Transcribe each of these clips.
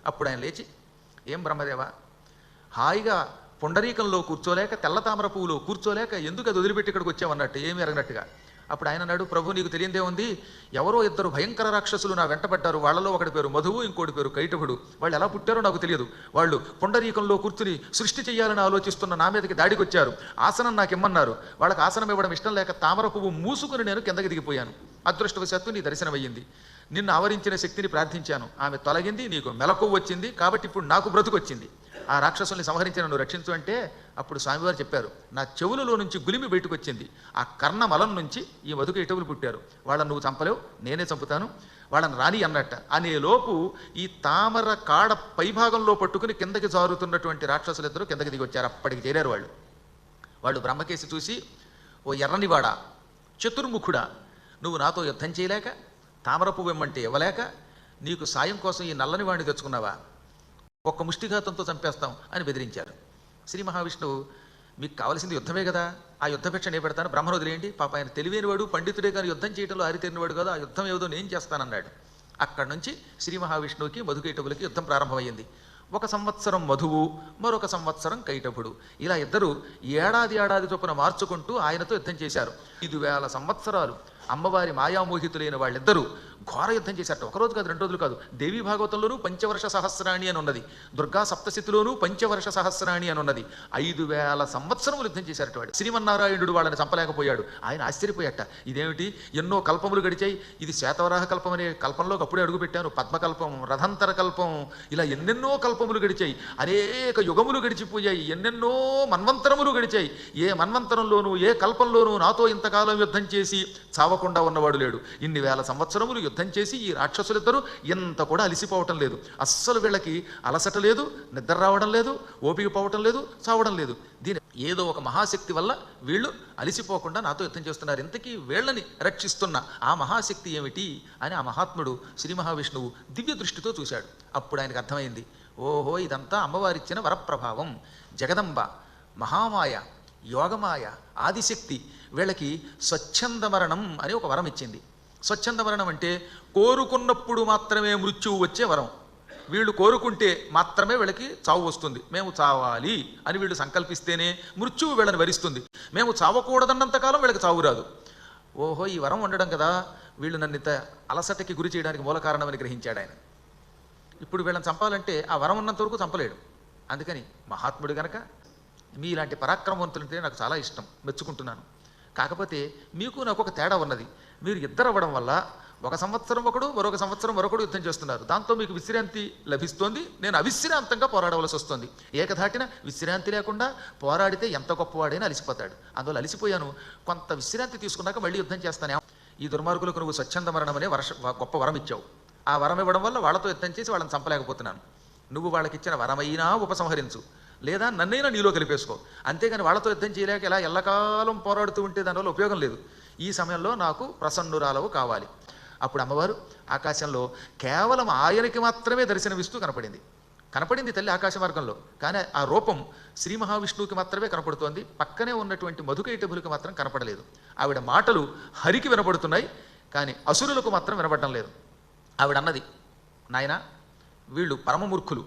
అప్పుడు ఆయన లేచి, ఏం బ్రహ్మదేవ, హాయిగా పుండరీకంలో కూర్చోలేక తెల్ల తామర పువ్వులో కూర్చోలేక ఎందుకు అది వదిలిపెట్టి ఇక్కడికి వచ్చామన్నట్టు ఏమి ఎరగనట్టుగా. అప్పుడు ఆయన అన్నాడు, ప్రభు నీకు తెలియదే ఉంది, ఎవరో ఇద్దరు భయంకర రాక్షసులు నా వెంటబడ్డారు. వాళ్ళలో ఒకటి పేరు మధువు, ఇంకోటి పేరు కైటభుడు. వాళ్ళు ఎలా పుట్టారో నాకు తెలియదు. వాళ్ళు పుండరీకంలో కూర్చుని సృష్టి చేయాలని ఆలోచిస్తున్న నా మీదకి దాడికి వచ్చారు. ఆసనం నాకు ఇమ్మన్నారు. వాళ్ళకి ఆసనం ఇవ్వడం ఇష్టం లేక తామర పువ్వు మూసుకుని నేను కిందకి దిగిపోయాను. అదృష్టవశాత్తు నీ దర్శనమయ్యింది. నిన్ను ఆవరించిన శక్తిని ప్రార్థించాను, ఆమె తొలగింది, నీకు మెలకువ వచ్చింది, కాబట్టి ఇప్పుడు నాకు బ్రతుకొచ్చింది. ఆ రాక్షసుల్ని సంహరించి నన్ను రక్షించు అంటే అప్పుడు స్వామివారు చెప్పారు, నా చెవులలో నుంచి గులిమి బయటకు వచ్చింది. ఆ కర్ణమలం నుంచి ఈ మధుక ఇటవులు పుట్టారు. వాళ్ళని నువ్వు చంపలేవు, నేనే చంపుతాను, వాళ్ళని రాని అన్నట్ట. అనేలోపు ఈ తామర కాడ పైభాగంలో పట్టుకుని కిందకి జారుతున్నటువంటి రాక్షసులిద్దరూ కిందకి దిగి వచ్చారు. అప్పటికి చేరారు వాళ్ళు బ్రహ్మకేసి చూసి, ఓ ఎర్రనివాడా, చతుర్ముఖుడా, నువ్వు నాతో యుద్ధం చేయలేక, తామర పువ్వు ఇమ్మంటే ఇవ్వలేక, నీకు సాయం కోసం ఈ నల్లని వాడిని తెచ్చుకున్నావా? ఒక్క ముష్టిఘాతంతో చంపేస్తాం అని బెదిరించారు. శ్రీ మహావిష్ణువు, మీకు కావలసింది యుద్ధమే కదా, ఆ యుద్ధభిక్ష నేను పెడతాను, బ్రహ్మను వదిలేయండి, పాప ఆయన తెలివైనవాడు, పండితుడే కానీ యుద్ధం చేయడంలో ఆరితేరినవాడు కదా, ఆ యుద్ధం ఏదో నేను చేస్తానన్నాడు. అక్కడి నుంచి శ్రీ మహావిష్ణువుకి మధుకైటవులకి యుద్ధం ప్రారంభమైంది. 1 సంవత్సరం మధువు, మరొక సంవత్సరం కైటభుడు, ఇలా ఇద్దరు ఏడాది చొప్పున మార్చుకుంటూ ఆయనతో యుద్ధం చేశారు. 5,000 సంవత్సరాలు అమ్మవారి మాయామోహితులైన వాళ్ళిద్దరూ ఘోర యుద్ధం చేశారట. ఒకరోజు కాదు, 2 రోజులు కాదు. దేవీ భాగవతంలోనూ పంచవర్ష సహస్రాణి అని ఉన్నది, దుర్గా సప్తశతిలోనూ పంచవర్ష సహస్రాణి అని ఉన్నది. 5,000 సంవత్సరములు యుద్ధం చేశారట వాడు. శ్రీమన్నారాయణుడు వాళ్ళని చంపలేకపోయాడు. ఆయన ఆశ్చర్యపోయాట, ఇదేమిటి, ఎన్నో కల్పములు గడిచాయి, ఇది శాతవరాహ కల్పం అనే కల్పంలోకి అప్పుడే అడుగుపెట్టాను, పద్మకల్పం, రథంతర కల్పం, ఇలా ఎన్నెన్నో కల్పములు గడిచాయి, అనేక యుగములు గడిచిపోయాయి, ఎన్నెన్నో మన్వంతరములు గడిచాయి. ఏ మన్వంతరంలోనూ ఏ కల్పంలోనూ నాతో ఇంతకాలం యుద్ధం చేసి చావకుండా ఉన్నవాడు లేడు. ఇన్ని వేల సంవత్సరములు యుద్ధం చేసి ఈ రాక్షసులిద్దరూ ఎంత కూడా అలిసిపోవటం లేదు. అస్సలు వీళ్ళకి అలసట లేదు, నిద్ర రావడం లేదు, ఓపిక పోవటం లేదు, చావడం లేదు. దీని ఏదో ఒక మహాశక్తి వల్ల వీళ్ళు అలిసిపోకుండా నాతో యుద్ధం చేస్తున్నారు. ఇంతకీ వీళ్ళని రక్షిస్తున్న ఆ మహాశక్తి ఏమిటి అని ఆ మహాత్ముడు శ్రీ మహావిష్ణువు దివ్య దృష్టితో చూశాడు. అప్పుడు ఆయనకు అర్థమైంది, ఓహో ఇదంతా అమ్మవారిచ్చిన వరప్రభావం. జగదంబ, మహామాయ, యోగమాయ, ఆదిశక్తి వీళ్ళకి స్వచ్ఛంద మరణం అని ఒక వరం ఇచ్చింది. స్వచ్ఛంద మరణం అంటే కోరుకున్నప్పుడు మాత్రమే మృత్యువు వచ్చే వరం. వీళ్ళు కోరుకుంటే మాత్రమే వీళ్ళకి చావు వస్తుంది. మేము చావాలి అని వీళ్ళు సంకల్పిస్తేనే మృత్యువు వీళ్ళని వరిస్తుంది. మేము చావకూడదన్నంతకాలం వీళ్ళకి చావు రాదు. ఓహో ఈ వరం ఉండడం కదా వీళ్ళు నన్ను ఇంత అలసటకి గురి చేయడానికి మూల కారణమని గ్రహించాడు ఆయన. ఇప్పుడు వీళ్ళని చంపాలంటే ఆ వరం ఉన్నంత వరకు చంపలేడు. అందుకని మహాత్ముడు గనక మీలాంటి పరాక్రమవంతులంటే నాకు చాలా ఇష్టం, మెచ్చుకుంటున్నాను. కాకపోతే మీకు నాకు ఒక తేడా ఉన్నది. మీరు ఇద్దరు అవ్వడం వల్ల 1 సంవత్సరం ఒకడు, మరొక సంవత్సరం మరొకడు యుద్ధం చేస్తున్నారు. దాంతో మీకు విశ్రాంతి లభిస్తోంది, నేను అవిశ్రాంతంగా పోరాడవలసి వస్తుంది. ఏకధాటిన విశ్రాంతి లేకుండా పోరాడితే ఎంత గొప్పవాడైనా అలిసిపోతాడు. అందువల్ల అలిసిపోయాను, కొంత విశ్రాంతి తీసుకున్నాక మళ్ళీ యుద్ధం చేస్తాను. ఈ దుర్మార్గులకు నువ్వు స్వచ్ఛంద మరణం అనే గొప్ప వరం ఇచ్చావు. ఆ వరం ఇవ్వడం వల్ల వాళ్ళతో యుద్ధం చేసి వాళ్ళని చంపలేకపోతున్నాను. నువ్వు వాళ్ళకి ఇచ్చిన వరమైనా ఉపసంహరించు, లేదా నన్నైనా నీలో కలిపేసుకో. అంతేగాని వాళ్ళతో యుద్ధం చేయలేక ఇలా ఎల్లకాలం పోరాడుతూ ఉంటే దానివల్ల ఉపయోగం లేదు. ఈ సమయంలో నాకు ప్రసన్నురాలవు కావాలి. అప్పుడు అమ్మవారు ఆకాశంలో కేవలం ఆయనకి మాత్రమే దర్శనమిస్తూ కనపడింది తల్లి ఆకాశ మార్గంలో. కానీ ఆ రూపం శ్రీ మహావిష్ణువుకి మాత్రమే కనపడుతోంది. పక్కనే ఉన్నటువంటి మధుకైటభులకి మాత్రం కనపడలేదు. ఆవిడ మాటలు హరికి వినపడుతున్నాయి, కానీ అసురులకు మాత్రం వినపడడం లేదు. ఆవిడ అన్నది, నాయనా వీళ్ళు పరమమూర్ఖులు,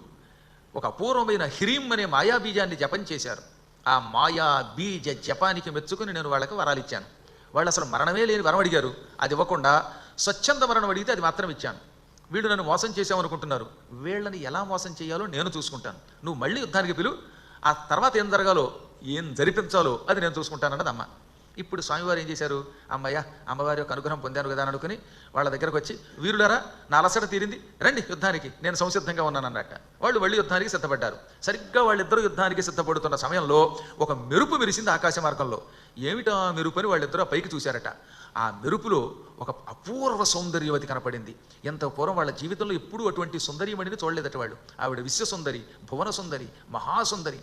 ఒక అపూర్వమైన హ్రీం అనే మాయాబీజాన్ని జపం చేశారు. ఆ మాయా బీజ జపానికి మెచ్చుకుని నేను వాళ్ళకి వరాలు ఇచ్చాను. వాళ్ళు అసలు మరణమే లేని వరం అడిగారు, అది ఇవ్వకుండా స్వచ్ఛంద మరణం అడిగితే అది మాత్రం ఇచ్చాను. వీళ్ళు నన్ను మోసం చేశామనుకుంటున్నారు, వీళ్ళని ఎలా మోసం చేయాలో నేను చూసుకుంటాను. నువ్వు మళ్ళీ యుద్ధానికి పిలు, ఆ తర్వాత ఏం జరగాలో ఏం జరిపించాలో అది నేను చూసుకుంటానన్నది అమ్మ. ఇప్పుడు స్వామివారు ఏం చేశారు, అమ్మయ్య అమ్మవారి యొక్క అనుగ్రహం పొందాను కదా అని అనుకుని వాళ్ళ దగ్గరకు వచ్చి, వీరులారా నా అలసట తీరింది, రండి యుద్ధానికి, నేను సంసిద్ధంగా ఉన్నాను అన్నట్ట. వాళ్ళు మళ్ళీ యుద్ధానికి సిద్ధపడ్డారు. సరిగ్గా వాళ్ళిద్దరూ యుద్ధానికి సిద్ధపడుతున్న సమయంలో ఒక మెరుపు మెరిసింది ఆకాశ మార్గంలో. ఏమిటా మెరుపు అని వాళ్ళిద్దరూ పైకి చూశారట. ఆ మెరుపులో ఒక అపూర్వ సౌందర్యవతి కనపడింది. ఎంత పూర్వం వాళ్ళ జీవితంలో ఎప్పుడూ అటువంటి సుందరీమణిని చూడలేదట వాళ్ళు. ఆవిడ విశ్వసుందరి, భువన సుందరి, మహాసుందరి.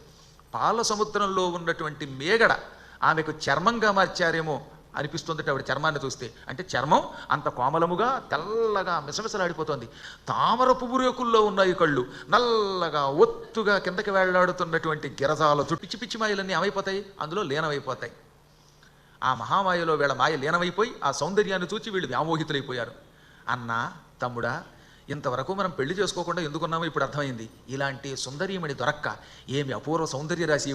పాల సముద్రంలో ఉన్నటువంటి మేగడ ఆమెకు చర్మంగా మార్చారేమో అనిపిస్తుందట ఆవిడ చర్మాన్ని చూస్తే. అంటే చర్మం అంత కోమలముగా తెల్లగా మిసమిసలాడిపోతుంది. తామర పువ్వు రేకుల్లో ఉన్నాయి కళ్ళు, నల్లగా ఒత్తుగా కిందకి వేళ్లాడుతున్నటువంటి గిరజాల పిచ్చి పిచ్చి మాయలన్నీ ఏమైపోతాయి, అందులో లీనమైపోతాయి. ఆ మహామాయలో వీళ్ళ మాయ లీనమైపోయి ఆ సౌందర్యాన్ని చూచి వీళ్ళు వ్యామోహితులైపోయారు. అన్నా తమ్ముడా, ఇంతవరకు మనం పెళ్లి చేసుకోకుండా ఎందుకున్నామో ఇప్పుడు అర్థమైంది. ఇలాంటి సుందరీమణి దొరక్క, ఏమి అపూర్వ సౌందర్య రాశి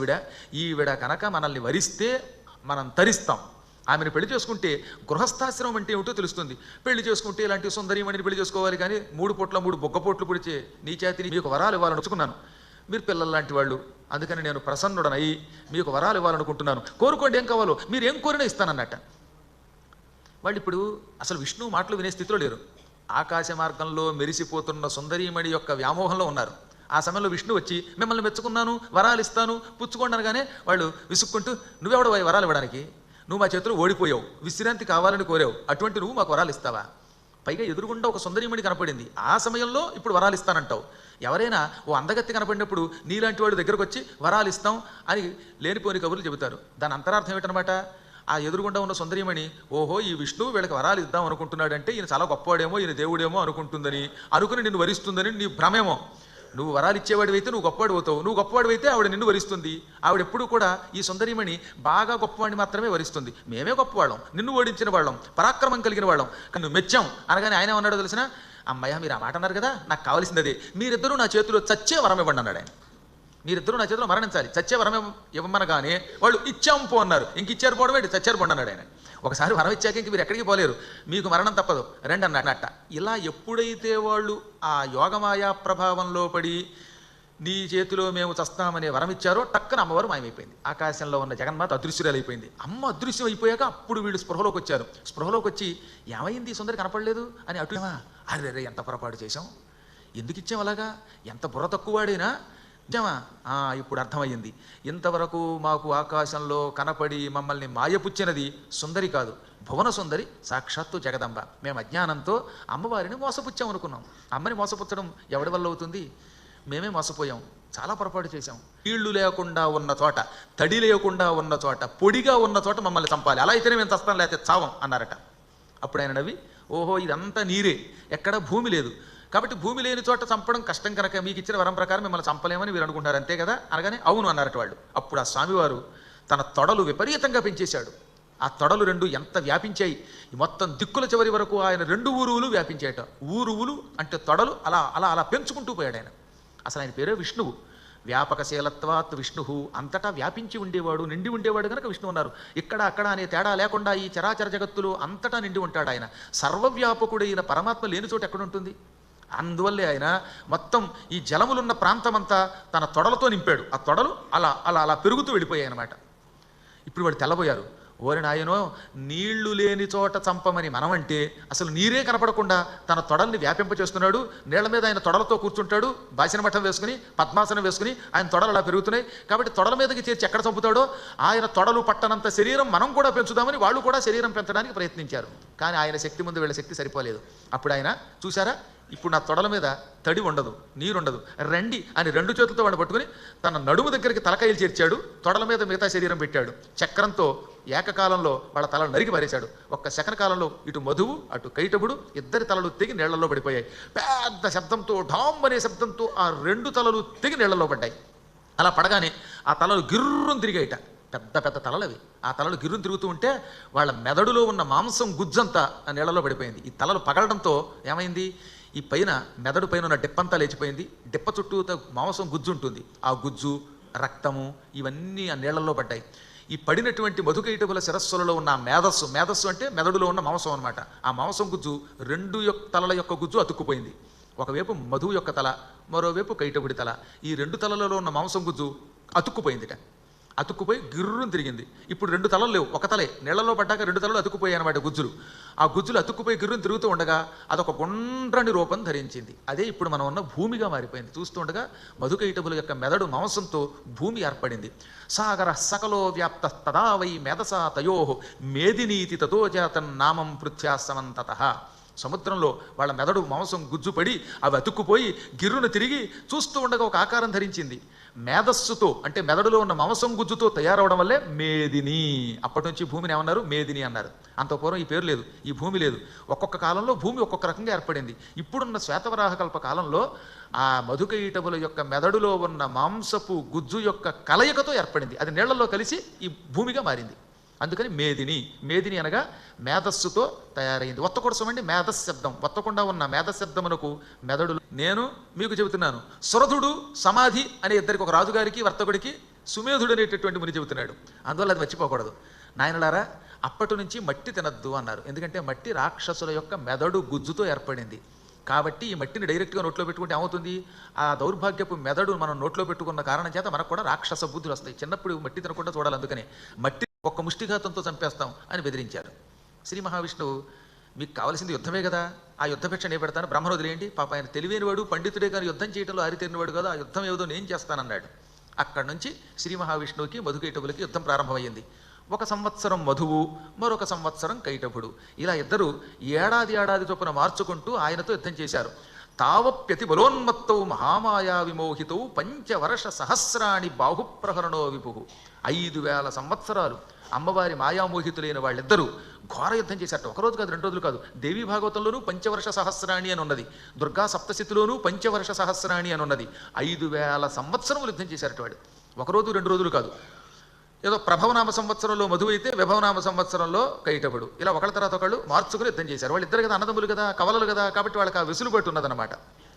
ఈవిడ కనుక మనల్ని వరిస్తే మనం తరిస్తాం. ఆమెను పెళ్లి చేసుకుంటే గృహస్థాశ్రమం అంటే ఏమిటో తెలుస్తుంది. పెళ్లి చేసుకుంటే ఇలాంటి సుందరీమణిని పెళ్లి చేసుకోవాలి, కానీ 3 పూట్ల 3 బొగ్గపోట్లు పొడిచే నీ చేతిని మీకు వరాలు ఇవ్వాలని వచ్చుకున్నాను. మీరు పిల్లలు లాంటి వాళ్ళు, అందుకని నేను ప్రసన్నుడనై మీకు వరాలు ఇవ్వాలనుకుంటున్నాను. కోరుకోండి, ఏం కావాలో మీరు ఏం కోరినా ఇస్తానన్నట్ట. వాళ్ళు ఇప్పుడు అసలు విష్ణువు మాటలు వినే స్థితిలో లేరు. ఆకాశ మార్గంలో మెరిసిపోతున్న సుందరీమణి యొక్క వ్యామోహంలో ఉన్నారు. ఆ సమయంలో విష్ణు వచ్చి మిమ్మల్ని మెచ్చుకున్నాను, వరాలు ఇస్తాను, పుచ్చుకోండి అనగానే వాళ్ళు విసుక్కుంటూ, నువ్వెవడు వరాలు ఇవ్వడానికి, నువ్వు మా చేతులు ఓడిపోయావు, విశ్రాంతి కావాలని కోరావు, అటువంటి నువ్వు మాకు వరాలు ఇస్తావా? పైగా ఎదురుగుండా ఒక సుందరీమణి కనపడింది. ఆ సమయంలో ఇప్పుడు వరాలు ఇస్తానంటావు. ఎవరైనా ఓ అందగత్తి కనపడినప్పుడు నీలాంటి వాడు దగ్గరకు వచ్చి వరాలు ఇస్తాం అని లేనిపోని కబుర్లు చెబుతారు. దాని అంతరార్థం ఏమిటనమాట? ఆ ఎదురుగుండా ఉన్న సుందరీమణి, ఓహో ఈ విష్ణువు వీళ్ళకి వరాలు ఇద్దాం అనుకుంటున్నాడంటే ఈయన చాలా గొప్పవాడేమో, ఈయన దేవుడేమో అనుకుంటుందని అనుకుని నిన్ను వరిస్తుందని నీ భ్రమేమో. నువ్వు వరాలు ఇచ్చేవాడివైతే నువ్వు గొప్పవాడు అవుతావు, నువ్వు గొప్పవాడివైతే ఆవిడ నిన్ను వరిస్తుంది. ఆవిడ ఎప్పుడు కూడా ఈ సుందరీమణి బాగా గొప్పవాడిని మాత్రమే వరిస్తుంది. మేమే గొప్పవాళ్ళం, నిన్ను ఓడించిన వాళ్ళం, పరాక్రమం కలిగిన వాళ్ళం, కానీ నువ్వు మెచ్చాం అనగానే ఆయన ఏమన్నాడో తెలిసిన, అమ్మయ్య మీరు ఆ మాట అన్నారు కదా, నాకు కావాల్సింది అదే, మీరిద్దరూ నా చేతిలో చచ్చే వరం ఇవ్వండి అన్నాడు ఆయన. మీరిద్దరూ నా చేతిలో మరణించాలి, చచ్చే వరం ఇవ్వమనగానే వాళ్ళు ఇచ్చాం పో అన్నారు. ఇంక ఇచ్చారు పోవడం ఏంటి, చచ్చారు పోండి అన్నాడు ఆయన. ఒకసారి వరం ఇచ్చాక ఇంక మీరు ఎక్కడికి పోలేరు, మీకు మరణం తప్పదు, రండి అన్నట్ట. ఇలా ఎప్పుడైతే వాళ్ళు ఆ యోగమాయా ప్రభావంలో పడి నీ చేతిలో మేము చస్తామనే వరం ఇచ్చారో టక్కన అమ్మవారు మాయమైపోయింది. ఆకాశంలో ఉన్న జగన్మాత అదృశ్యురాలైపోయింది. అమ్మ అదృశ్యం అయిపోయాక అప్పుడు వీళ్ళు స్పృహలోకి వచ్చారు. స్పృహలోకి వచ్చి ఏమైంది, సుందరి కనపడలేదు అని అటు, అరే ఎంత పొరపాటు చేశాం, ఎందుకు ఇచ్చాం అలాగా, ఎంత బుర్ర తక్కువవాడైనా ఇచ్చామా, ఇప్పుడు అర్థమయ్యింది. ఇంతవరకు మాకు ఆకాశంలో కనపడి మమ్మల్ని మాయపుచ్చినది సుందరి కాదు, భువన సుందరి సాక్షాత్తు జగదంబ. మేము అజ్ఞానంతో అమ్మవారిని మోసపుచ్చాం అనుకున్నాం. అమ్మని మోసపుచ్చడం ఎవడి వల్ల అవుతుంది? మేమే మోసపోయాం, చాలా పొరపాటు చేశాం. నీళ్లు లేకుండా ఉన్న చోట, తడి లేకుండా ఉన్న చోట, పొడిగా ఉన్న చోట మమ్మల్ని చంపాలి, అలా అయితేనే మేము చస్తాం, లేకపోతే చావం అన్నారట. అప్పుడు ఆయన నవ్వి, ఓహో ఇదంతా నీరే, ఎక్కడ భూమి లేదు, కాబట్టి భూమి లేని చోట చంపడం కష్టం కనుక మీకు ఇచ్చిన వరం ప్రకారం మిమ్మల్ని చంపలేమని మీరు అనుకుంటారు, అంతే కదా అనగానే అవును అన్నారట వాళ్ళు. అప్పుడు ఆ స్వామివారు తన తొడలు విపరీతంగా పెంచేశాడు. ఆ తొడలు 2 ఎంత వ్యాపించాయి, మొత్తం దిక్కుల చివరి వరకు ఆయన 2 ఊరువులు వ్యాపించాయట. ఊరువులు అంటే తొడలు, అలా అలా అలా పెంచుకుంటూ పోయాడు ఆయన. అసలు ఆయన పేరే విష్ణువు. వ్యాపకశీలత్వాత్ విష్ణు, అంతటా వ్యాపించి ఉండేవాడు, నిండి ఉండేవాడు కనుక విష్ణు ఉన్నారు. ఇక్కడ అక్కడ అనే తేడా లేకుండా ఈ చరాచర జగత్తులు అంతటా నిండి ఉంటాడు ఆయన. సర్వవ్యాపకుడైన పరమాత్మ లేని చోట ఎక్కడుంటుంది? అందువల్లే ఆయన మొత్తం ఈ జలములున్న ప్రాంతమంతా తన తొడలతో నింపాడు. ఆ తొడలు అలా అలా అలా పెరుగుతూ వెళ్ళిపోయాయి అన్నమాట. ఇప్పుడు వాడు తెల్లబోయారు. ఓరి నాయనో, నీళ్లు లేని చోట చంపమని మనమంటే అసలు నీరే కనపడకుండా తన తొడల్ని వ్యాపింపచేస్తున్నాడు. నీళ్ల మీద ఆయన తొడలతో కూర్చుంటాడు, బాసిన మఠం వేసుకుని, పద్మాసనం వేసుకుని ఆయన తొడలు అలా పెరుగుతున్నాయి. కాబట్టి తొడల మీదకి చేర్చి ఎక్కడ చంపుతాడో ఆయన తొడలు పట్టనంత శరీరం మనం కూడా పెంచుదామని వాళ్ళు కూడా శరీరం పెంచడానికి ప్రయత్నించారు. కానీ ఆయన శక్తి ముందు వీళ్ళ శక్తి సరిపోలేదు. అప్పుడు ఆయన చూసారా, ఇప్పుడు నా తొడల మీద తడి ఉండదు, నీరుండదు, రండి అని 2 చేతులతో వాడిని పట్టుకుని తన నడుము దగ్గరికి తలకాయలు చేర్చాడు, తొడల మీద మిగతా శరీరం పెట్టాడు. చక్రంతో ఏకకాలంలో వాళ్ళ తలలు నరికి పారేశాడు. ఒక్క సెకండ్ కాలంలో ఇటు మధువు అటు కైటబుడు ఇద్దరి తలలు తెగి నీళ్లలో పడిపోయాయి. పెద్ద శబ్దంతో, ఢామ్ అనే శబ్దంతో ఆ 2 తలలు తెగి నీళ్లలో పడ్డాయి. అలా పడగానే ఆ తలలు గిర్రును తిరిగాయిట. పెద్ద పెద్ద తలలు అవి. ఆ తలలు గిర్రును తిరుగుతూ ఉంటే వాళ్ళ మెదడులో ఉన్న మాంసం గుజ్జంతా ఆ నీళ్లలో పడిపోయింది. ఈ తలలు పగలడంతో ఏమైంది, ఈ పైన మెదడు పైన ఉన్న డిప్పంతా లేచిపోయింది. డిప్ప చుట్టూ మాంసం గుజ్జు ఉంటుంది. ఆ గుజ్జు, రక్తము ఇవన్నీ ఆ నీళ్లలో పడ్డాయి. ఈ పడినటువంటి మధుకైటకుల శిరస్సులలో ఉన్న మేధస్సు, మేధస్సు అంటే మెదడులో ఉన్న మాంసం అనమాట. ఆ మాంసం గుజ్జు 2 తలల యొక్క గుజ్జు అతుక్కుపోయింది. ఒకవైపు మధువు యొక్క తల, మరోవైపు కైటకుడి తల. ఈ 2 తలలలో ఉన్న మాంసం గుజ్జు అతుక్కుపోయిందిట. అతుక్కుపోయి గిర్రును తిరిగింది. ఇప్పుడు 2 తలలు లేవు, ఒక తలే. నీళ్లలో పడ్డాక 2 తలలు అతుక్కుపోయాయి అనమాట గుజ్జులు. ఆ గుజ్జులు అతుక్కుపోయి గిర్రును తిరుగుతూ ఉండగా అదొక గుండ్రని రూపం ధరించింది. అదే ఇప్పుడు మనం ఉన్న భూమిగా మారిపోయింది. చూస్తూ ఉండగా మధుకైటబుల యొక్క మెదడు మాంసంతో భూమి ఏర్పడింది. సాగర సకలో వ్యాప్త తదా వై మేధసా తయో మేదినీతి తతో జాతం నామం పృథ్యాసమంతతః. సముద్రంలో వాళ్ళ మెదడు మాంసం గుజ్జుపడి అవి అతుక్కుపోయి గిర్రును తిరిగి చూస్తూ ఉండగా ఒక ఆకారం ధరించింది. మేధస్సుతో అంటే మెదడులో ఉన్న మాంసం గుజ్జుతో తయారవడం వల్లే మేదిని. అప్పటి నుంచి భూమిని ఏమన్నారు, మేదిని అన్నారు. అంత పూర్వం ఈ పేరు లేదు, ఈ భూమి లేదు. ఒక్కొక్క కాలంలో భూమి ఒక్కొక్క రకంగా ఏర్పడింది. ఇప్పుడున్న శ్వేతవరాహకల్ప కాలంలో ఆ మధుకైటబుల యొక్క మెదడులో ఉన్న మాంసపు గుజ్జు యొక్క కలయికతో ఏర్పడింది. అది నీళ్లలో కలిసి ఈ భూమిగా మారింది. అందుకని మేదిని. మేదిని అనగా మేధస్సుతో తయారైంది. ఒత్తకొడసమండి మేధస్ శబ్దం. ఒత్తకుండా ఉన్న మేధశబ్దమునకు మెదడు. నేను మీకు చెబుతున్నాను, సురధుడు సమాధి అనే ఇద్దరికి, ఒక రాజుగారికి వర్తకుడికి సుమేధుడు అనేటటువంటి ముని చెబుతున్నాడు. అందువల్ల అది మర్చిపోకూడదు. నాయనలారా, అప్పటి నుంచి మట్టి తినద్దు అన్నారు. ఎందుకంటే మట్టి రాక్షసుల యొక్క మెదడు గుజ్జుతో ఏర్పడింది. కాబట్టి ఈ మట్టిని డైరెక్ట్గా నోట్లో పెట్టుకుంటే ఏమవుతుంది? ఆ దౌర్భాగ్యపు మెదడు మనం నోట్లో పెట్టుకున్న కారణం చేత మనకు కూడా రాక్షస బుద్ధులు వస్తాయి. చిన్నప్పుడు మట్టి తినకుండా చూడాలి. అందుకని మట్టి ఒక్క ముష్టిఘాతంతో చంపేస్తాం అని బెదిరించారు. శ్రీ మహావిష్ణువు, మీకు కావాల్సింది యుద్ధమే కదా, ఆ యుద్ధభిక్ష నేను పెడతాను, బ్రహ్మను వదిలేయండి. పాప ఆయన తెలివైనవాడు, పండితుడే కానీ యుద్ధం చేయడంలో ఆరితేరినవాడు కదా, ఆ యుద్ధం ఏదో నేను చేస్తానన్నాడు. అక్కడి నుంచి శ్రీ మహావిష్ణువుకి మధుకైటభులకి యుద్ధం ప్రారంభమైంది. 1 సంవత్సరం మధువు, మరొక సంవత్సరం కైటభుడు, ఇలా ఇద్దరు ఏడాది చొప్పున మార్చుకుంటూ ఆయనతో యుద్ధం చేశారు. తావప్యతి బలోన్మత్తౌ మహామాయా విమోహితౌ పంచవర్ష సహస్రాణి బాహుప్రహరణో విభు. 5000 సంవత్సరాలు అమ్మవారి మాయామోహితులైన వాళ్ళిద్దరూ ఘోర యుద్ధం చేశారట. ఒకరోజు కాదు, 2 రోజులు కాదు. దేవీ భాగవతంలోనూ పంచవర్ష సహస్రాణి అని ఉన్నది, దుర్గా సప్తశతిలోనూ పంచవర్ష సహస్రాణి అని ఉన్నది. 5000 సంవత్సరములు యుద్ధం చేశారట వాడు. 1 రోజు 2 రోజులు కాదు. ఏదో ప్రభవనామ సంవత్సరంలో మధువు అయితే విభవనామ సంవత్సరంలో కైటభుడు, ఇలా ఒకళ్ళ తర్వాత ఒకళ్ళు మార్చుకుని యుద్ధం చేశారు. వాళ్ళు ఇద్దరు కదా, అన్నదమ్ములు కదా, కవలలు కదా, కాబట్టి వాళ్ళకి ఆ వెసులుబాటు ఉన్నదన్నమాట.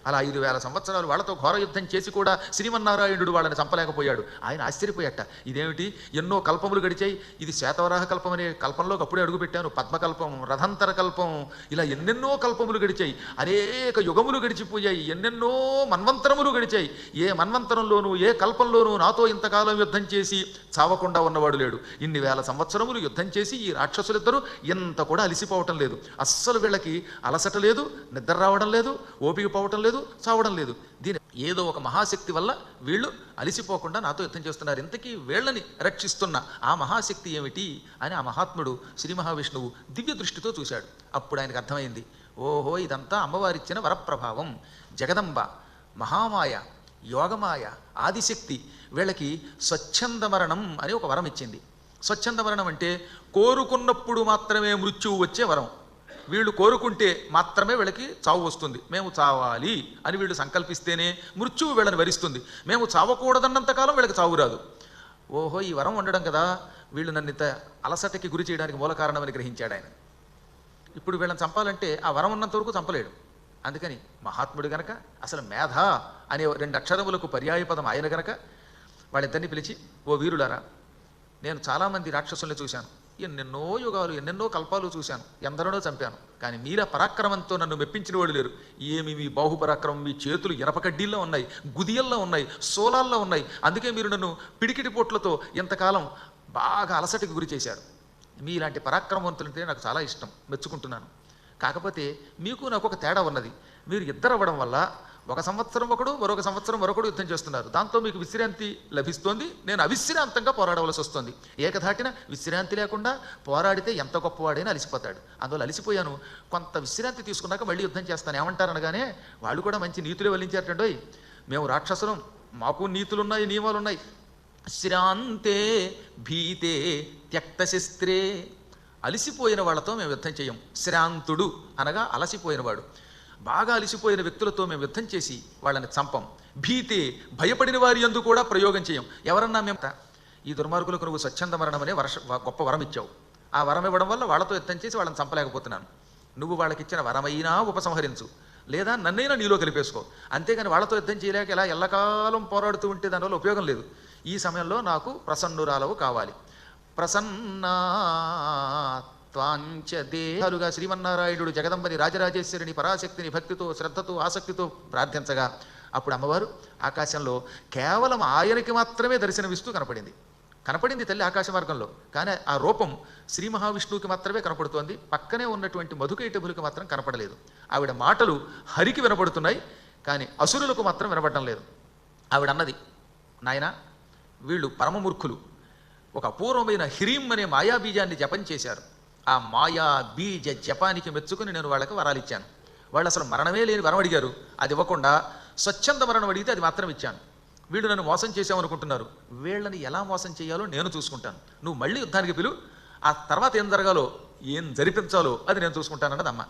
అలా 5000 సంవత్సరాలు వాళ్ళతో ఘోర యుద్ధం చేసి కూడా శ్రీమన్నారాయణుడు వాళ్ళని చంపలేకపోయాడు. ఆయన ఆశ్చర్యపోయాట. ఇదేమిటి, ఎన్నో కల్పములు గడిచాయి, ఇది శ్వేతవరాహ కల్పం అనే కల్పంలోకి అప్పుడే అడుగుపెట్టాను, పద్మకల్పం, రథంతర కల్పం, ఇలా ఎన్నెన్నో కల్పములు గడిచాయి, అనేక యుగములు గడిచిపోయాయి, ఎన్నెన్నో మన్వంతరములు గడిచాయి. ఏ మన్వంతరంలోనూ ఏ కల్పంలోనూ నాతో ఇంతకాలం యుద్ధం చేసి చావకుండా ఉన్నవాడు లేడు. ఇన్ని వేల సంవత్సరములు యుద్ధం చేసి ఈ రాక్షసులిద్దరూ ఇంత కూడా అలిసిపోవటం లేదు. అస్సలు వీళ్ళకి అలసట లేదు, నిద్ర రావడం లేదు, ఓపిక పోవటం లేదు, చావడం లేదు. దీని ఏదో ఒక మహాశక్తి వల్ల వీళ్ళు అలిసిపోకుండా నాతో యుద్ధం చేస్తున్నారు. ఇంతకీ వీళ్ళని రక్షిస్తున్న ఆ మహాశక్తి ఏమిటి అని ఆ మహాత్ముడు శ్రీ మహావిష్ణువు దివ్య దృష్టితో చూశాడు. అప్పుడు ఆయనకు అర్థమైంది, ఓహో, ఇదంతా అమ్మవారిచ్చిన వరప్రభావం. జగదంబ, మహామాయ, యోగమాయ, ఆదిశక్తి వీళ్ళకి స్వచ్ఛంద మరణం అని ఒక వరం ఇచ్చింది. స్వచ్ఛంద మరణం అంటే కోరుకున్నప్పుడు మాత్రమే మృత్యువు వచ్చే వరం. వీళ్ళు కోరుకుంటే మాత్రమే వీళ్ళకి చావు వస్తుంది. మేము చావాలి అని వీళ్ళు సంకల్పిస్తేనే మృత్యువు వీళ్ళని వరిస్తుంది. మేము చావకూడదన్నంతకాలం వీళ్ళకి చావు రాదు. ఓహో, ఈ వరం ఉండడం కదా వీళ్ళు నన్ను ఇంత అలసటకి గురి చేయడానికి మూల కారణమని గ్రహించాడు ఆయన. ఇప్పుడు వీళ్ళని చంపాలంటే ఆ వరం ఉన్నంత వరకు చంపలేడు. అందుకని మహాత్ముడు గనక, అసలు మేధ అనే 2 అక్షరములకు పర్యాయపదం ఆయన గనక వాళ్ళిద్దరిని పిలిచి, ఓ వీరులారా, నేను చాలామంది రాక్షసుల్ని చూశాను, ఎన్నెన్నో యుగాలు ఎన్నెన్నో కల్పాలు చూశాను, ఎందరినో చంపాను, కానీ మీరా పరాక్రమంతో నన్ను మెప్పించిన వాడు లేరు. ఏమి మీ బాహుపరాక్రమం, మీ చేతులు ఇనపకడ్డీల్లో ఉన్నాయి, గుదియల్లో ఉన్నాయి, సోలాల్లో ఉన్నాయి. అందుకే మీరు నన్ను పిడికిటి పోట్లతో ఇంతకాలం బాగా అలసటికి గురి చేశారు. మీలాంటి పరాక్రమవంతులంటే నాకు చాలా ఇష్టం, మెచ్చుకుంటున్నాను. కాకపోతే మీకు నాకు ఒక తేడా ఉన్నది. మీరు ఇద్దరు అవ్వడం వల్ల 1 సంవత్సరం ఒకడు, మరొక సంవత్సరం మరొకడు యుద్ధం చేస్తున్నారు. దాంతో మీకు విశ్రాంతి లభిస్తోంది, నేను అవిశ్రాంతంగా పోరాడవలసి వస్తుంది. ఏకధాటిన విశ్రాంతి లేకుండా పోరాడితే ఎంత గొప్పవాడైనా అలిసిపోతాడు. అందువల్ల అలిసిపోయాను, కొంత విశ్రాంతి తీసుకున్నాక మళ్ళీ యుద్ధం చేస్తాను ఏమంటారనగానే వాళ్ళు కూడా మంచి నీతులే వల్లించారటండోయ్. మేము రాక్షసులం, మాకు నీతులున్నాయి, నియమాలున్నాయి. శ్రాంతే భీతే త్యక్తశస్త్రే, అలిసిపోయిన వాళ్ళతో మేము యుద్ధం చేయం. శ్రాంతుడు అనగా అలసిపోయినవాడు. బాగా అలిసిపోయిన వ్యక్తులతో మేము యుద్ధం చేసి వాళ్ళని చంపం. భీతే, భయపడిన వారి యందు కూడా ప్రయోగం చేయం. ఎవరన్నా మేము, ఈ దుర్మార్గులకు నువ్వు స్వచ్ఛంద మరణం అనే గొప్ప వరం ఇచ్చావు. ఆ వరం ఇవ్వడం వల్ల వాళ్ళతో యుద్ధం చేసి వాళ్ళని చంపలేకపోతున్నాను. నువ్వు వాళ్ళకి ఇచ్చిన వరమైనా ఉపసంహరించు, లేదా నన్నైనా నీలో కలిపేసుకో. అంతేగాని వాళ్ళతో యుద్ధం చేయలేక ఇలా ఎల్లకాలం పోరాడుతూ ఉంటే దానివల్ల ఉపయోగం లేదు. ఈ సమయంలో నాకు ప్రసన్నురాలవు కావాలి. ప్రసన్నా త్వాంచదేహాలుగా శ్రీమన్నారాయణుడు జగదంబని, రాజరాజేశ్వరిని, పరాశక్తిని భక్తితో, శ్రద్ధతో, ఆసక్తితో ప్రార్థించగా అప్పుడు అమ్మవారు ఆకాశంలో కేవలం ఆయనకి మాత్రమే దర్శనమిస్తూ కనపడింది తల్లి ఆకాశ మార్గంలో. కానీ ఆ రూపం శ్రీ మహావిష్ణువుకి మాత్రమే కనపడుతోంది. పక్కనే ఉన్నటువంటి మధుకైటభులకి మాత్రం కనపడలేదు. ఆవిడ మాటలు హరికి వినపడుతున్నాయి, కానీ అసురులకు మాత్రం వినపడడం లేదు. ఆవిడ అన్నది, నాయన, వీళ్ళు పరమమూర్ఖులు. ఒక అపూర్వమైన హ్రీం అనే మాయాబీజాన్ని జపం చేశారు. ఆ మాయా బీజ జపానికి మెచ్చుకుని నేను వాళ్ళకి వరాలు ఇచ్చాను. వాళ్ళు అసలు మరణమే లేని వరం అడిగారు, అది ఇవ్వకుండా స్వచ్ఛంద మరణం అడిగితే అది మాత్రం ఇచ్చాను. వీళ్ళు నన్ను మోసం చేసామనుకుంటున్నారు, వీళ్ళని ఎలా మోసం చేయాలో నేను చూసుకుంటాను. నువ్వు మళ్ళీ యుద్ధానికి పిలు, ఆ తర్వాత ఏం జరగాలో, ఏం జరిపించాలో అది నేను చూసుకుంటానన్నది అమ్మ.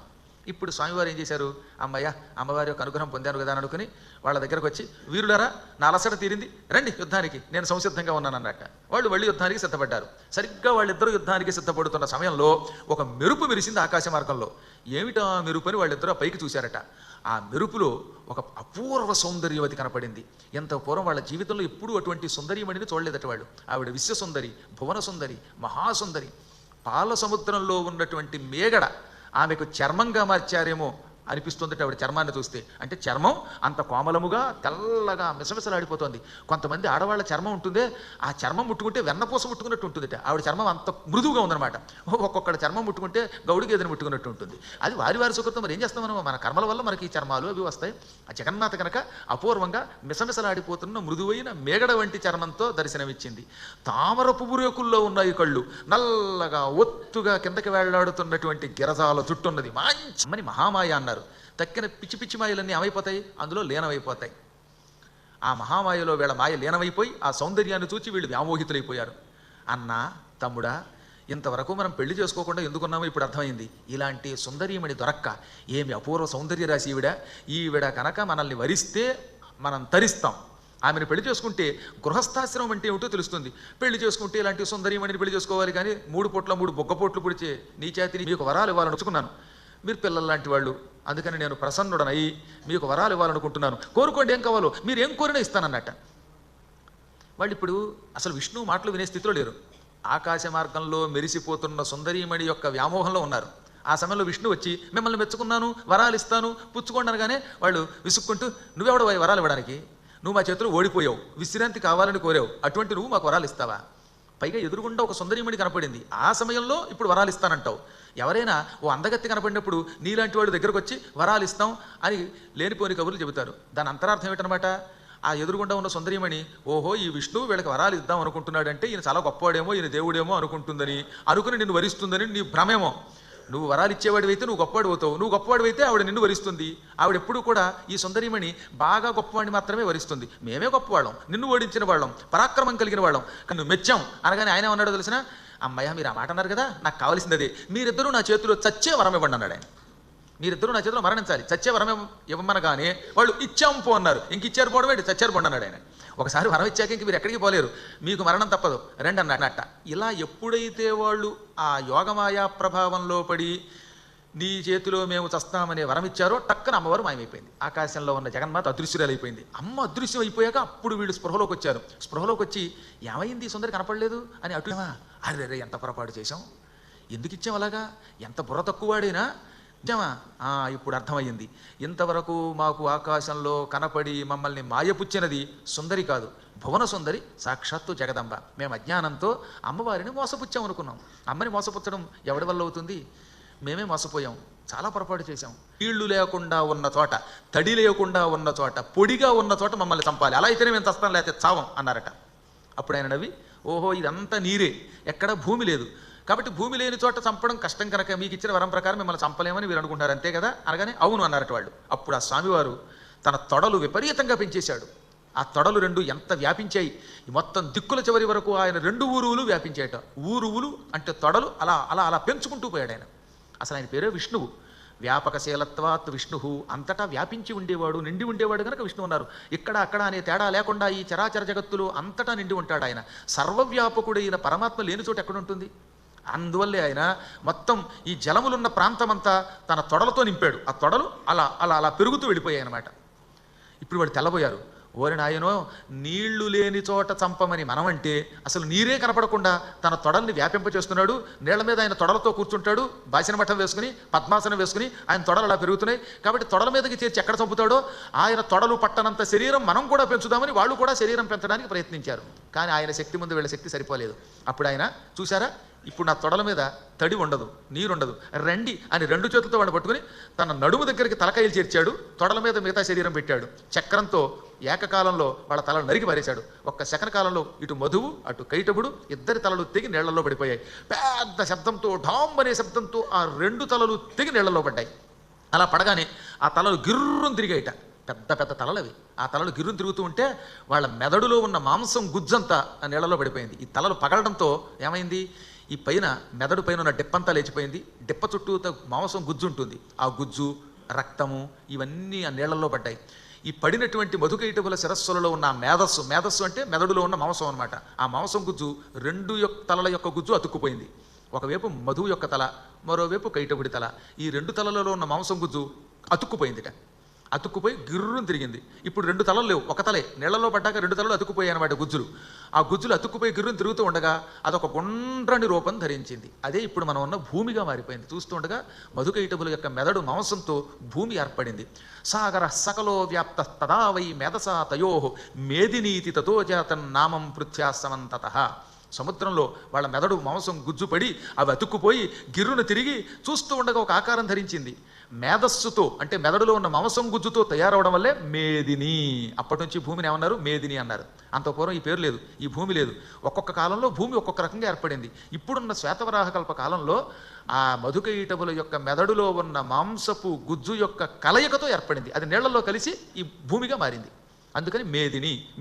ఇప్పుడు స్వామివారు ఏం చేశారు, అమ్మయ్య అమ్మవారి యొక్క అనుగ్రహం పొందాను కదా అని అనుకుని వాళ్ళ దగ్గరకు వచ్చి, వీరులారా నా అలసట తీరింది, రండి యుద్ధానికి, నేను సంసిద్ధంగా ఉన్నాను అన్నట్ట. వాళ్ళు మళ్ళీ యుద్ధానికి సిద్ధపడ్డారు. సరిగ్గా వాళ్ళిద్దరూ యుద్ధానికి సిద్ధపడుతున్న సమయంలో ఒక మెరుపు మెరిసింది ఆకాశ మార్గంలో. ఏమిటా మెరుపు అని వాళ్ళిద్దరూ పైకి చూశారట. ఆ మెరుపులో ఒక అపూర్వ సౌందర్యవతి కనపడింది. ఎంత పూర్వం వాళ్ళ జీవితంలో ఎప్పుడూ అటువంటి సుందరీమణిని చూడలేదట వాళ్ళు. ఆవిడ విశ్వసుందరి, భువన సుందరి, మహాసుందరి. పాల సముద్రంలో ఉన్నటువంటి మేగడ ఆమెకు చర్మంగా మార్చారేమో అనిపిస్తుంది ఆవిడ చర్మాన్ని చూస్తే. అంటే చర్మం అంత కోమలముగా తెల్లగా మిసమిసలాడిపోతుంది. కొంతమంది ఆడవాళ్ళ చర్మం ఉంటుందే, ఆ చర్మం ముట్టుకుంటే వెన్నపూస ముట్టుకున్నట్టు ఉంటుందిట. ఆవిడ చర్మం అంత మృదువుగా ఉందన్నమాట. ఒక్కొక్కటి చర్మం ముట్టుకుంటే గౌడి గేదెని ముట్టుకున్నట్టు ఉంటుంది. అది వారి వారి సుకృతం. మరి ఏం చేస్తాం మనం, మన కర్మల వల్ల మనకి ఈ చర్మాలు అవి వస్తాయి. ఆ జగన్మాత కనుక అపూర్వంగా మిసమిసలాడిపోతున్న మృదువైన మేగడ వంటి చర్మంతో దర్శనమిచ్చింది. తామర పువ్వు రేకుల్లో ఉన్నాయి కళ్ళు, నల్లగా ఒత్తుగా కిందకి వేళ్లాడుతున్నటువంటి గిరజాల చుట్టున్నది. మంచి అమ్మని మహామాయ అన్నారు. తక్కిన పిచ్చి పిచ్చి మాయలన్నీ ఏమైపోతాయి, అందులో లీనమైపోతాయి. ఆ మహామాయలో వీళ్ళ మాయ లీనమైపోయి ఆ సౌందర్యాన్ని చూచి వీళ్ళు వ్యామోహితులైపోయారు. అన్నా తమ్ముడా, ఇంతవరకు మనం పెళ్లి చేసుకోకుండా ఎందుకున్నామో ఇప్పుడు అర్థమైంది. ఇలాంటి సుందరీమణి దొరక్క, ఏమి అపూర్వ సౌందర్య రాశి ఈవిడ కనుక మనల్ని వరిస్తే మనం తరిస్తాం. ఆమెను పెళ్లి చేసుకుంటే గృహస్థాశ్రమం అంటే ఏమిటో తెలుస్తుంది. పెళ్లి చేసుకుంటే ఇలాంటి సుందరీమణిని పెళ్లి చేసుకోవాలి, కానీ 3 పూట్ల 3 బొగ్గపోట్లు పొడిచే నీ చేతిని మీకు వరాలు ఇవ్వాలని వచ్చుకున్నాను. మీరు పిల్లల లాంటి వాళ్ళు, అందుకని నేను ప్రసన్నుడనై మీకు వరాలు ఇవ్వాలనుకుంటున్నాను. కోరుకోండి, ఏం కావాలో మీరు ఏం కోరినా ఇస్తానన్నట్ట. వాళ్ళు ఇప్పుడు అసలు విష్ణువు మాటలు వినే స్థితిలో లేరు. ఆకాశ మార్గంలో మెరిసిపోతున్న సుందరీమణి యొక్క వ్యామోహంలో ఉన్నారు. ఆ సమయంలో విష్ణు వచ్చి మిమ్మల్ని మెచ్చుకున్నాను, వరాలు ఇస్తాను, పుచ్చుకోండి అనగానే వాళ్ళు విసుక్కుంటూ, నువ్వెవడు వరాలు ఇవ్వడానికి, నువ్వు మా చేతులు ఓడిపోయావు, విశ్రాంతి కావాలని కోరావు, అటువంటి నువ్వు మాకు వరాలు ఇస్తావా? పైగా ఎదురుగుండా ఒక సుందరీమణి కనపడింది. ఆ సమయంలో ఇప్పుడు వరాలు ఇస్తానంటావు. ఎవరైనా ఓ అందగత్తి కనపడినప్పుడు నీలాంటి వాడు దగ్గరకు వచ్చి వరాలు ఇస్తాం అని లేనిపోని కబుర్లు చెబుతారు. దాని అంతరార్థం ఏమిటనమాట, ఆ ఎదురుగుండా ఉన్న సుందరీమణి, ఓహో ఈ విష్ణువు వీళ్ళకి వరాలు ఇద్దాం అనుకుంటున్నాడంటే ఈయన చాలా గొప్పవాడేమో, ఈయన దేవుడేమో అనుకుంటుందని అనుకుని నిన్ను వరిస్తుందని నీ భ్రమేమో. నువ్వు వరాలు ఇచ్చేవాడివైతే నువ్వు గొప్పవాడు అవుతావు, నువ్వు గొప్పవాడివైతే ఆవిడ నిన్ను వరిస్తుంది. ఆవిడ ఎప్పుడు కూడా ఈ సుందరీమణి బాగా గొప్పవాడిని మాత్రమే వరిస్తుంది. మేమే గొప్పవాళ్ళం, నిన్ను ఓడించిన వాళ్ళం, పరాక్రమం కలిగిన వాళ్ళం, కానీ నువ్వు మెచ్చాం అనగానే ఆయన ఏమన్నాడో తెలిసిన, అమ్మయ్య మీరు ఆ మాట అన్నారు కదా, నాకు కావాల్సింది అదే, మీరిద్దరూ నా చేతిలో చచ్చే వరం ఇవ్వండి అన్నాడు ఆయన. మీరిద్దరూ నా చేతిలో మరణించాలి, చచ్చే వరం ఇవ్వమనగానే వాళ్ళు ఇచ్చాం పో అన్నారు. ఇంక ఇచ్చారు పోవడం ఏంటి, చచ్చారు పోండి అన్నాడు ఆయన. ఒకసారి వరం ఇచ్చాక ఇంక మీరు ఎక్కడికి పోలేరు, మీకు మరణం తప్పదు, రండి అన్నట్ట. ఇలా ఎప్పుడైతే వాళ్ళు ఆ యోగమాయా ప్రభావంలో పడి నీ చేతిలో మేము చస్తామనే వరం ఇచ్చారో టక్కన అమ్మవారు మాయమైపోయింది. ఆకాశంలో ఉన్న జగన్మాత అదృశ్యురాలైపోయింది. అమ్మ అదృశ్యం అయిపోయాక అప్పుడు వీళ్ళు స్పృహలోకి వచ్చారు. స్పృహలోకి వచ్చి ఏమైంది సుందరి కనపడలేదు అని అటు, అరే ఎంత పొరపాటు చేశాం, ఎందుకు ఇచ్చాం అలాగా, ఎంత బుర్ర తక్కువవాడైనా నిజమా, ఇప్పుడు అర్థమయ్యింది. ఇంతవరకు మాకు ఆకాశంలో కనపడి మమ్మల్ని మాయపుచ్చినది సుందరి కాదు, భువన సుందరి సాక్షాత్తు జగదంబ. మేము అజ్ఞానంతో అమ్మవారిని మోసపుచ్చాం అనుకున్నాం. అమ్మని మోసపుచ్చడం ఎవడి వల్ల అవుతుంది, మేమే మోసపోయాం, చాలా పొరపాటు చేశాం. నీళ్లు లేకుండా ఉన్న చోట, తడి లేకుండా ఉన్న చోట, పొడిగా ఉన్న చోట మమ్మల్ని చంపాలి, అలా అయితేనే మేము చస్తాం, లేకపోతే చావం అన్నారట. అప్పుడు ఆయన నవ్వి, ఓహో ఇదంతా నీరే, ఎక్కడ భూమి లేదు, కాబట్టి భూమి లేని చోట చంపడం కష్టం కనుక మీకు ఇచ్చిన వరం ప్రకారం మిమ్మల్ని చంపలేమని మీరు అనుకుంటారు, అంతే కదా అనగానే అవును అన్నారట వాళ్ళు. అప్పుడు ఆ స్వామివారు తన తొడలు విపరీతంగా పెంచేశాడు. ఆ తొడలు 2 ఎంత వ్యాపించాయి, మొత్తం దిక్కుల చివరి వరకు ఆయన 2 ఊరువులు వ్యాపించాయట. ఊరువులు అంటే తొడలు, అలా అలా అలా పెంచుకుంటూ పోయాడు ఆయన. అసలు ఆయన పేరే విష్ణువు. వ్యాపకశీలత్వాత్ విష్ణు, అంతటా వ్యాపించి ఉండేవాడు, నిండి ఉండేవాడు కనుక విష్ణువు అన్నారు. ఇక్కడ అక్కడ అనే తేడా లేకుండా ఈ చరాచర జగత్తులో అంతటా నిండి ఉంటాడు ఆయన. సర్వవ్యాపకుడైన పరమాత్మ లేని చోట ఎక్కడుంటుంది. అందువల్లే ఆయన మొత్తం ఈ జలములున్న ప్రాంతమంతా తన తొడలతో నింపాడు. ఆ తొడలు అలా అలా అలా పెరుగుతూ వెళ్ళిపోయాయి అన్నమాట. ఇప్పుడు వాడు తెల్లబోయారు. ఓరి నాయనో, నీళ్లు లేని చోట చంపమని మనమంటే అసలు నీరే కనపడకుండా తన తొడల్ని వ్యాపింపచేస్తున్నాడు. నీళ్ల మీద ఆయన తొడలతో కూర్చుంటాడు, బాసిన మఠం వేసుకుని, పద్మాసనం వేసుకుని ఆయన తొడలు అలా పెరుగుతున్నాయి. కాబట్టి తొడల మీదకి చేర్చి ఎక్కడ చంపుతాడో ఆయన తొడలు పట్టనంత శరీరం మనం కూడా పెంచుదామని వాళ్ళు కూడా శరీరం పెంచడానికి ప్రయత్నించారు. కానీ ఆయన శక్తి ముందు వీళ్ళ శక్తి సరిపోలేదు. అప్పుడు ఆయన చూసారా, ఇప్పుడు నా తొడల మీద తడి ఉండదు, నీరుండదు, రండి అని 2 చేతులతో వాడిని పట్టుకుని తన నడుము దగ్గరికి తలకాయలు చేర్చాడు. తొడల మీద మిగతా శరీరం పెట్టాడు. చక్రంతో ఏకకాలంలో వాళ్ళ తలలు నరికి పారేశాడు. ఒక్క సెకండ్ కాలంలో ఇటు మధువు అటు కైటబుడు ఇద్దరి తలలు తెగి నీళ్లలో పడిపోయాయి. పెద్ద శబ్దంతో, ఢామ్ అనే శబ్దంతో ఆ 2 తలలు తెగి నీళ్లలో పడ్డాయి. అలా పడగానే ఆ తలలు గిర్రును తిరిగాయిట. పెద్ద పెద్ద తలలు అవి. ఆ తలలు గిర్రును తిరుగుతూ ఉంటే వాళ్ళ మెదడులో ఉన్న మాంసం గుజ్జంతా ఆ నీళ్లలో పడిపోయింది. ఈ తలలు పగలడంతో ఏమైంది, ఈ పైన మెదడు పైన ఉన్న డిప్పంతా లేచిపోయింది. డిప్ప చుట్టూ మాంసం గుజ్జు ఉంటుంది. ఆ గుజ్జు, రక్తము ఇవన్నీ ఆ నీళ్లలో పడ్డాయి. ఈ పడినటువంటి మధుకైటవుల శిరస్సులలో ఉన్న మేధస్సు అంటే మెదడులో ఉన్న మాంసం అనమాట. ఆ మాంసం గుజ్జు తలల యొక్క గుజ్జు అతుక్కుపోయింది. ఒకవైపు మధువు యొక్క తల, మరోవైపు కైటవుడి తల. ఈ 2 తలలలో ఉన్న మాంసం గుజ్జు అతుక్కుపోయిందిట. అతుక్కుపోయి గిర్రుని తిరిగింది. ఇప్పుడు 2 తలలు లేవు, ఒక తలే. నీళ్లలో పడ్డాక 2 తలలు అతుక్కుపోయాయి అనమాట గుజ్జులు. ఆ గుజ్జులు అతుక్కుపోయి గిర్రుని తిరుగుతూ ఉండగా అదొక గుండ్రని రూపం ధరించింది. అదే ఇప్పుడు మనం ఉన్న భూమిగా మారిపోయింది. చూస్తూ ఉండగా మధుకైటబుల యొక్క మెదడు మాంసంతో భూమి ఏర్పడింది. సాగర సకలో వ్యాప్త తదా వై మేధసా తయో మేదినీతి తతో జాతం నామం పృథ్యాసమంతతః. సముద్రంలో వాళ్ళ మెదడు మాంసం గుజ్జుపడి అవి అతుక్కుపోయి గిర్రును తిరిగి చూస్తూ ఉండగా ఒక ఆకారం ధరించింది. మేధస్సుతో అంటే మెదడులో ఉన్న మాంసం గుజ్జుతో తయారవడం వల్లే మేదిని. అప్పటి నుంచి భూమిని ఏమన్నారు? మేదిని అన్నారు. అంత పూర్వం ఈ పేరు లేదు, ఈ భూమి లేదు. ఒక్కొక్క కాలంలో భూమి ఒక్కొక్క రకంగా ఏర్పడింది. ఇప్పుడున్న శ్వేతవరాహకల్ప కాలంలో ఆ మధుకైటబుల యొక్క మెదడులో ఉన్న మాంసపు గుజ్జు యొక్క కలయికతో ఏర్పడింది. అది నీళ్లలో కలిసి ఈ భూమిగా మారింది. అందుకని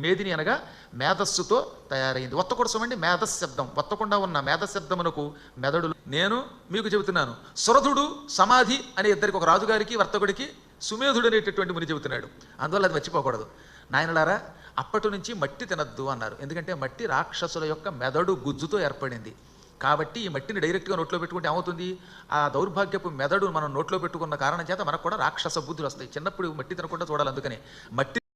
మేదిని అనగా మేధస్సుతో తయారైంది. ఒత్తకొడసమండి మేధశబ్దం. ఒత్తకుండా ఉన్న మేధశబ్దమునకు మెదడు. నేను మీకు చెబుతున్నాను, సురధుడు సమాధి అనే ఇద్దరికి, ఒక రాజుగారికి వర్తకుడికి సుమేధుడు అనేటటువంటి ముని చెబుతున్నాడు. అందువల్ల అది మర్చిపోకూడదు. నాయనలారా, అప్పటి నుంచి మట్టి తినద్దు అన్నారు. ఎందుకంటే మట్టి రాక్షసుల యొక్క మెదడు గుజ్జుతో ఏర్పడింది. కాబట్టి ఈ మట్టిని డైరెక్ట్గా నోట్లో పెట్టుకుంటే ఏమవుతుంది? ఆ దౌర్భాగ్యపు మెదడు మనం నోట్లో పెట్టుకున్న కారణం చేత మనకు కూడా రాక్షస బుద్ధులు వస్తాయి. చిన్నప్పుడు మట్టి తినకుండా చూడాలి. అందుకని మట్టి